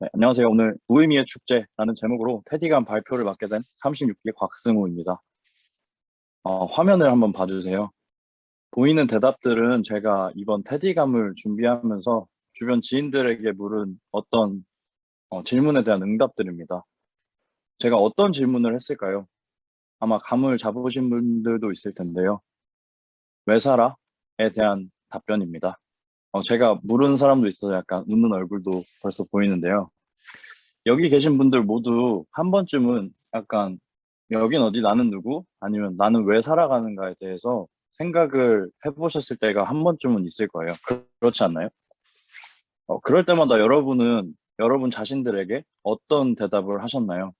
네, 안녕하세요. 오늘 무의미의 축제라는 제목으로 테디감 발표를 맡게 된 36기 곽승우입니다. 화면을 한번 봐주세요. 보이는 대답들은 제가 이번 테디감을 준비하면서 주변 지인들에게 물은 어떤 질문에 대한 응답들입니다. 제가 어떤 질문을 했을까요? 아마 감을 잡으신 분들도 있을 텐데요. 왜 살아? 에 대한 답변입니다. 제가 물은 사람도 있어서 약간 웃는 얼굴도 벌써 보이는데요. 여기 계신 분들 모두 한 번쯤은 약간 여긴 어디 나는 누구? 아니면 나는 왜 살아가는가에 대해서 생각을 해보셨을 때가 한 번쯤은 있을 거예요. 그렇지 않나요? 그럴 때마다 여러분은 여러분 자신들에게 어떤 대답을 하셨나요?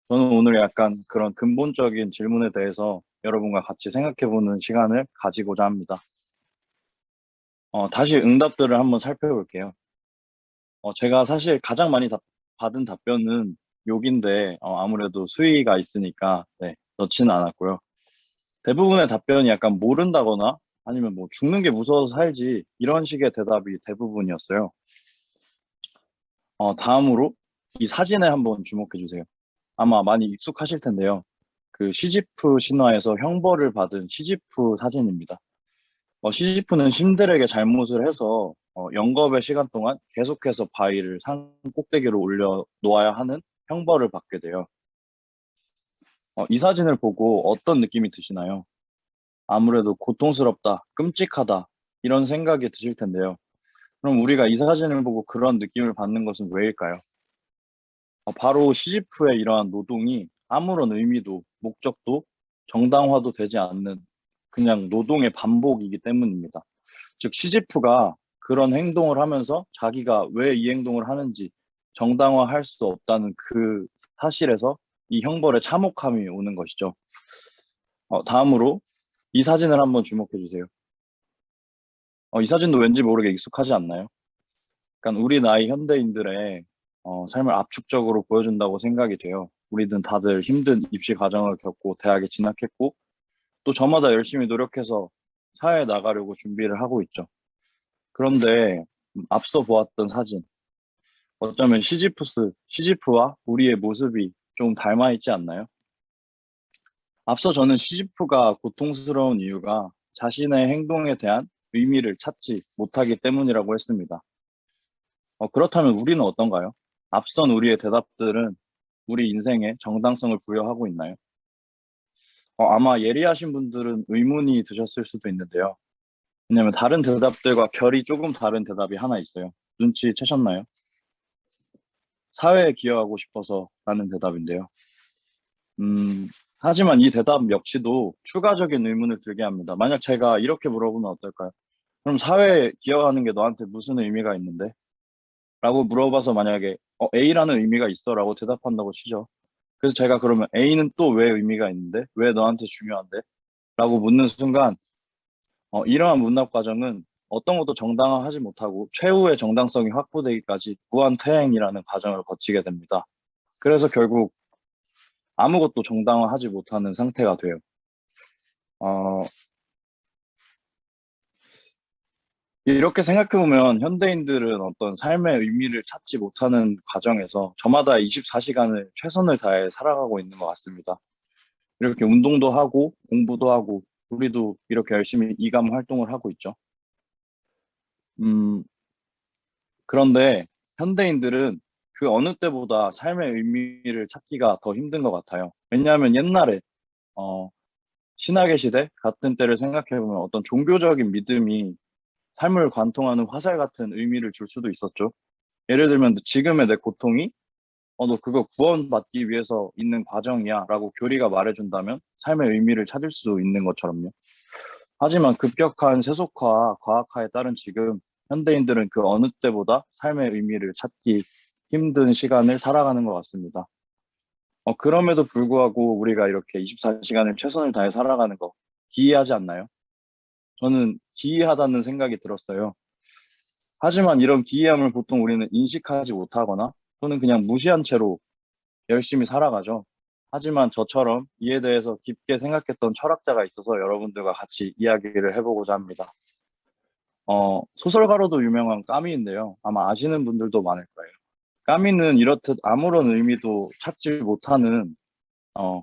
저는 오늘 약간 그런 근본적인 질문에 대해서 여러분과 같이 생각해보는 시간을 가지고자 합니다. 다시 응답들을 한번 살펴볼게요. 제가 사실 가장 많이 받은 답변은 욕인데 아무래도 수위가 있으니까 네, 넣지는 않았고요. 대부분의 답변이 약간 모른다거나 아니면 뭐 죽는 게 무서워서 살지 이런 식의 대답이 대부분이었어요. 다음으로 이 사진에 한번 주목해 주세요. 아마 많이 익숙하실 텐데요. 그 시지프 신화에서 형벌을 받은 시지프 사진입니다. 시지프는 신들에게 잘못을 해서 영겁의 시간 동안 계속해서 바위를 산 꼭대기로 올려 놓아야 하는 형벌을 받게 돼요. 이 사진을 보고 어떤 느낌이 드시나요? 아무래도 고통스럽다, 끔찍하다, 이런 생각이 드실 텐데요. 그럼 우리가 이 사진을 보고 그런 느낌을 받는 것은 왜일까요? 바로 시지프의 이러한 노동이 아무런 의미도, 목적도, 정당화도 되지 않는 그냥 노동의 반복이기 때문입니다. 즉, 시지프가 그런 행동을 하면서 자기가 왜 이 행동을 하는지 정당화할 수 없다는 그 사실에서 이 형벌의 참혹함이 오는 것이죠. 다음으로 이 사진을 한번 주목해 주세요. 이 사진도 왠지 모르게 익숙하지 않나요? 그러니까 우리 나이 현대인들의 삶을 압축적으로 보여준다고 생각이 돼요. 우리는 다들 힘든 입시 과정을 겪고 대학에 진학했고 또 저마다 열심히 노력해서 사회에 나가려고 준비를 하고 있죠. 그런데 앞서 보았던 사진, 어쩌면 시지프와 우리의 모습이 좀 닮아 있지 않나요? 앞서 저는 시지프가 고통스러운 이유가 자신의 행동에 대한 의미를 찾지 못하기 때문이라고 했습니다. 그렇다면 우리는 어떤가요? 앞선 우리의 대답들은 우리 인생에 정당성을 부여하고 있나요? 아마 예리하신 분들은 의문이 드셨을 수도 있는데요. 왜냐하면 다른 대답들과 결이 조금 다른 대답이 하나 있어요. 눈치채셨나요? 사회에 기여하고 싶어서 라는 대답인데요. 하지만 이 대답 역시도 추가적인 의문을 들게 합니다. 만약 제가 이렇게 물어보면 어떨까요? 그럼 사회에 기여하는 게 너한테 무슨 의미가 있는데? 라고 물어봐서 만약에 A라는 의미가 있어 라고 대답한다고 치죠. 그래서 제가 그러면 A는 또 왜 의미가 있는데? 왜 너한테 중요한데? 라고 묻는 순간 이러한 문답 과정은 어떤 것도 정당화하지 못하고 최후의 정당성이 확보되기까지 무한퇴행이라는 과정을 거치게 됩니다. 그래서 결국 아무것도 정당화하지 못하는 상태가 돼요. 어, 이렇게 생각해보면 현대인들은 어떤 삶의 의미를 찾지 못하는 과정에서 저마다 24시간을 최선을 다해 살아가고 있는 것 같습니다. 이렇게 운동도 하고 공부도 하고 우리도 이렇게 열심히 이감 활동을 하고 있죠. 음, 그런데 현대인들은 그 어느 때보다 삶의 의미를 찾기가 더 힘든 것 같아요. 왜냐하면 옛날에 어, 신학의 시대 같은 때를 생각해보면 어떤 종교적인 믿음이 삶을 관통하는 화살 같은 의미를 줄 수도 있었죠. 예를 들면 지금의 내 고통이 너 그거 구원받기 위해서 있는 과정이야 라고 교리가 말해준다면 삶의 의미를 찾을 수 있는 것처럼요. 하지만 급격한 세속화와 과학화에 따른 지금 현대인들은 그 어느 때보다 삶의 의미를 찾기 힘든 시간을 살아가는 것 같습니다. 그럼에도 불구하고 우리가 이렇게 24시간을 최선을 다해 살아가는 거 기이하지 않나요? 저는 기이하다는 생각이 들었어요. 하지만 이런 기이함을 보통 우리는 인식하지 못하거나 또는 그냥 무시한 채로 열심히 살아가죠. 하지만 저처럼 이에 대해서 깊게 생각했던 철학자가 있어서 여러분들과 같이 이야기를 해보고자 합니다. 소설가로도 유명한 까미인데요. 아마 아시는 분들도 많을 거예요. 까미는 이렇듯 어,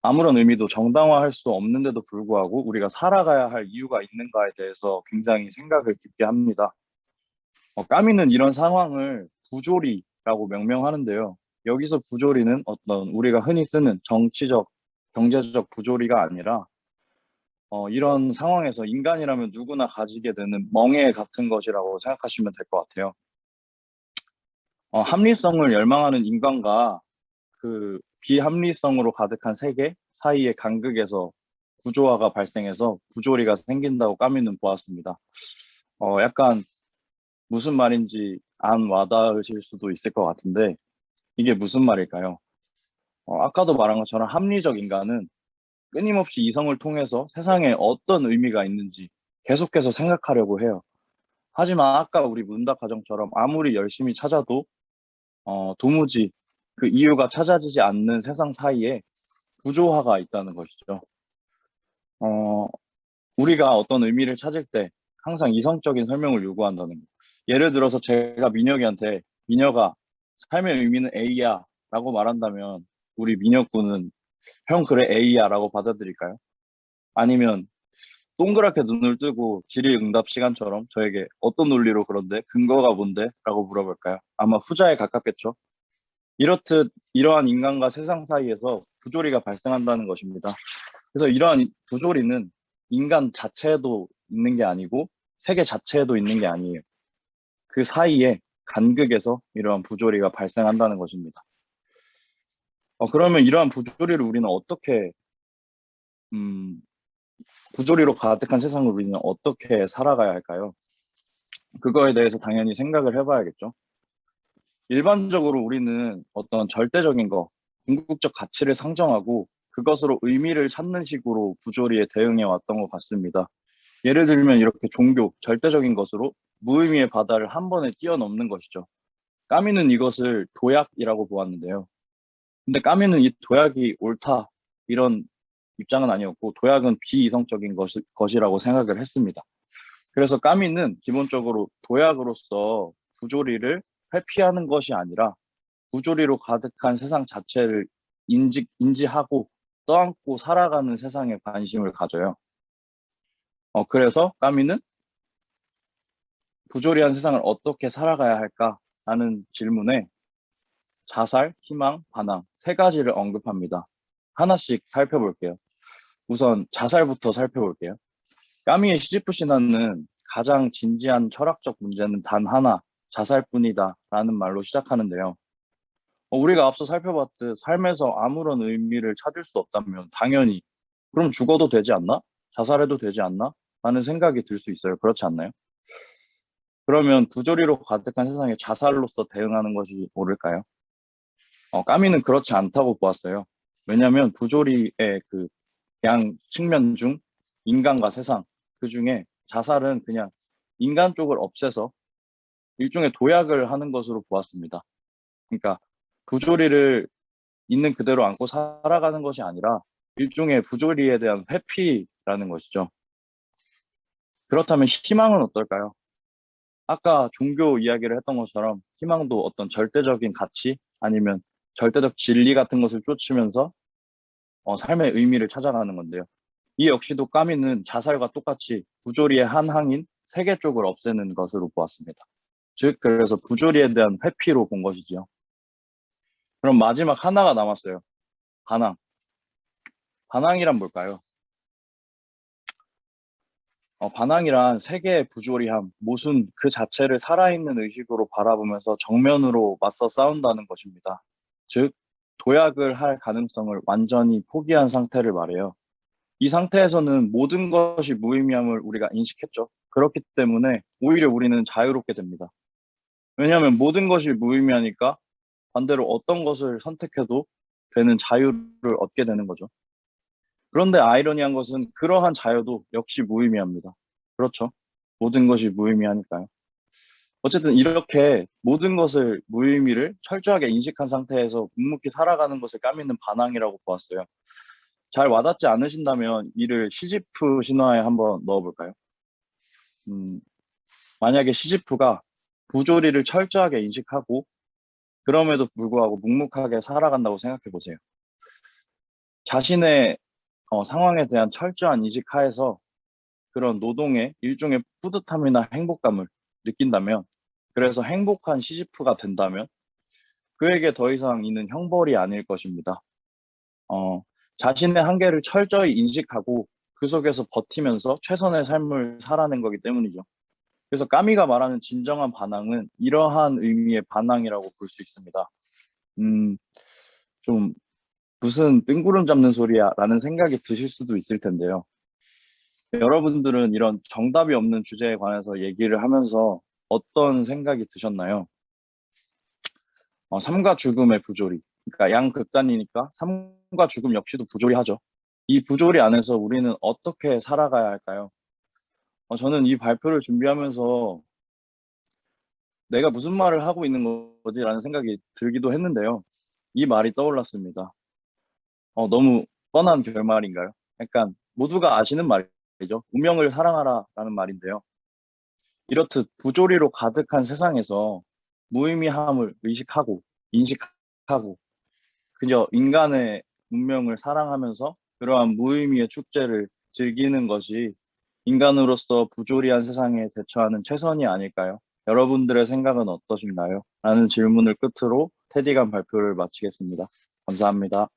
아무런 의미도 정당화할 수 없는데도 불구하고 우리가 살아가야 할 이유가 있는가에 대해서 굉장히 생각을 깊게 합니다. 까미는 이런 상황을 부조리라고 명명하는데요. 여기서 부조리는 어떤 우리가 흔히 쓰는 정치적, 경제적 부조리가 아니라 이런 상황에서 인간이라면 누구나 가지게 되는 멍해 같은 것이라고 생각하시면 될 것 같아요. 합리성을 열망하는 인간과 그 비합리성으로 가득한 세계 사이의 간극에서 구조화가 발생해서 부조리가 생긴다고 까미는 보았습니다. 약간 무슨 말인지 안 와닿으실 수도 있을 것 같은데 이게 무슨 말일까요? 아까도 말한 것처럼 합리적 인간은 끊임없이 이성을 통해서 세상에 어떤 의미가 있는지 계속해서 생각하려고 해요. 하지만 아까 우리 문답 가정처럼 아무리 열심히 찾아도 도무지 그 이유가 찾아지지 않는 세상 사이에 구조화가 있다는 것이죠. 어, 우리가 어떤 의미를 찾을 때 항상 이성적인 설명을 요구한다는 거. 예를 들어서 제가 민혁이한테 민혁아, 삶의 의미는 A야 라고 말한다면 우리 민혁군은 형 그래 A야 라고 받아들일까요? 아니면 동그랗게 눈을 뜨고 질의응답 시간처럼 저에게 어떤 논리로 그런데 근거가 뭔데? 라고 물어볼까요? 아마 후자에 가깝겠죠. 이렇듯 이러한 인간과 세상 사이에서 부조리가 발생한다는 것입니다. 그래서 이러한 부조리는 인간 자체에도 있는 게 아니고 세계 자체에도 있는 게 아니에요. 그 사이에 간극에서 이러한 부조리가 발생한다는 것입니다. 그러면 이러한 부조리를 우리는 음, 부조리로 가득한 세상을 우리는 어떻게 살아가야 할까요? 그거에 대해서 당연히 생각을 해봐야겠죠. 일반적으로 우리는 어떤 절대적인 거, 궁극적 가치를 상정하고 그것으로 의미를 찾는 식으로 부조리에 대응해 왔던 것 같습니다. 예를 들면 이렇게 종교, 절대적인 것으로 무의미의 바다를 한 번에 뛰어넘는 것이죠. 까미는 이것을 도약이라고 보았는데요. 근데 까미는 이 도약이 옳다, 이런 입장은 아니었고, 도약은 비이성적인 것이라고 생각을 했습니다. 그래서 까미는 기본적으로 도약으로서 부조리를 회피하는 것이 아니라 부조리로 가득한 세상 자체를 인지하고 떠안고 살아가는 세상에 관심을 가져요. 그래서 까미는 부조리한 세상을 어떻게 살아가야 할까 하는 질문에 자살, 희망, 반항 세 가지를 언급합니다. 하나씩 살펴볼게요. 우선 자살부터 살펴볼게요. 까미의 시지프 신화는 가장 진지한 철학적 문제는 단 하나, 자살뿐이다 라는 말로 시작하는데요. 우리가 앞서 살펴봤듯 삶에서 아무런 의미를 찾을 수 없다면 당연히 그럼 죽어도 되지 않나? 자살해도 되지 않나? 라는 생각이 들 수 있어요. 그렇지 않나요? 그러면 부조리로 가득한 세상에 자살로서 대응하는 것이 옳을까요? 까미는 그렇지 않다고 보았어요. 왜냐하면 부조리의 그 양 측면 중 인간과 세상, 그 중에 자살은 그냥 인간 쪽을 없애서 일종의 도약을 하는 것으로 보았습니다. 그러니까 부조리를 있는 그대로 안고 살아가는 것이 아니라 일종의 부조리에 대한 회피라는 것이죠. 그렇다면 희망은 어떨까요? 아까 종교 이야기를 했던 것처럼 희망도 어떤 절대적인 가치 아니면 절대적 진리 같은 것을 쫓으면서 삶의 의미를 찾아가는 건데요. 이 역시도 까미는 자살과 똑같이 부조리의 한 항인 세계 쪽을 없애는 것으로 보았습니다. 즉, 그래서 부조리에 대한 회피로 본 것이지요. 그럼 마지막 하나가 남았어요. 반항. 반항이란 뭘까요? 반항이란 세계의 부조리함, 모순 그 자체를 살아있는 의식으로 바라보면서 정면으로 맞서 싸운다는 것입니다. 즉, 도약을 할 가능성을 완전히 포기한 상태를 말해요. 이 상태에서는 모든 것이 무의미함을 우리가 인식했죠. 그렇기 때문에 오히려 우리는 자유롭게 됩니다. 왜냐하면 모든 것이 무의미하니까 반대로 어떤 것을 선택해도 되는 자유를 얻게 되는 거죠. 그런데 아이러니한 것은 그러한 자유도 역시 무의미합니다. 그렇죠. 모든 것이 무의미하니까요. 어쨌든 이렇게 모든 것을 무의미를 철저하게 인식한 상태에서 묵묵히 살아가는 것을 까미는 반항이라고 보았어요. 잘 와닿지 않으신다면 이를 시지프 신화에 한번 넣어볼까요? 음, 만약에 시지프가 부조리를 철저하게 인식하고 그럼에도 불구하고 묵묵하게 살아간다고 생각해 보세요. 자신의 상황에 대한 철저한 인식 하에서 그런 노동의 일종의 뿌듯함이나 행복감을 느낀다면, 그래서 행복한 시지프가 된다면 그에게 더 이상 이는 형벌이 아닐 것입니다. 어, 자신의 한계를 철저히 인식하고 그 속에서 버티면서 최선의 삶을 살아낸 거기 때문이죠. 그래서 까미가 말하는 진정한 반항은 이러한 의미의 반항이라고 볼 수 있습니다. 음, 좀 무슨 뜬구름 잡는 소리야 라는 생각이 드실 수도 있을 텐데요. 여러분들은 이런 정답이 없는 주제에 관해서 얘기를 하면서 어떤 생각이 드셨나요? 삶과 죽음의 부조리. 그러니까 양극단이니까 삶과 죽음 역시도 부조리하죠. 이 부조리 안에서 우리는 어떻게 살아가야 할까요? 저는 이 발표를 준비하면서 내가 무슨 말을 하고 있는 거지라는 생각이 들기도 했는데요. 이 말이 떠올랐습니다. 너무 뻔한 결말인가요? 약간 모두가 아시는 말이죠. 운명을 사랑하라라는 말인데요. 이렇듯 부조리로 가득한 세상에서 무의미함을 의식하고 인식하고 그저 인간의 운명을 사랑하면서 그러한 무의미의 축제를 즐기는 것이 인간으로서 부조리한 세상에 대처하는 최선이 아닐까요? 여러분들의 생각은 어떠신가요? 라는 질문을 끝으로 테디간 발표를 마치겠습니다. 감사합니다.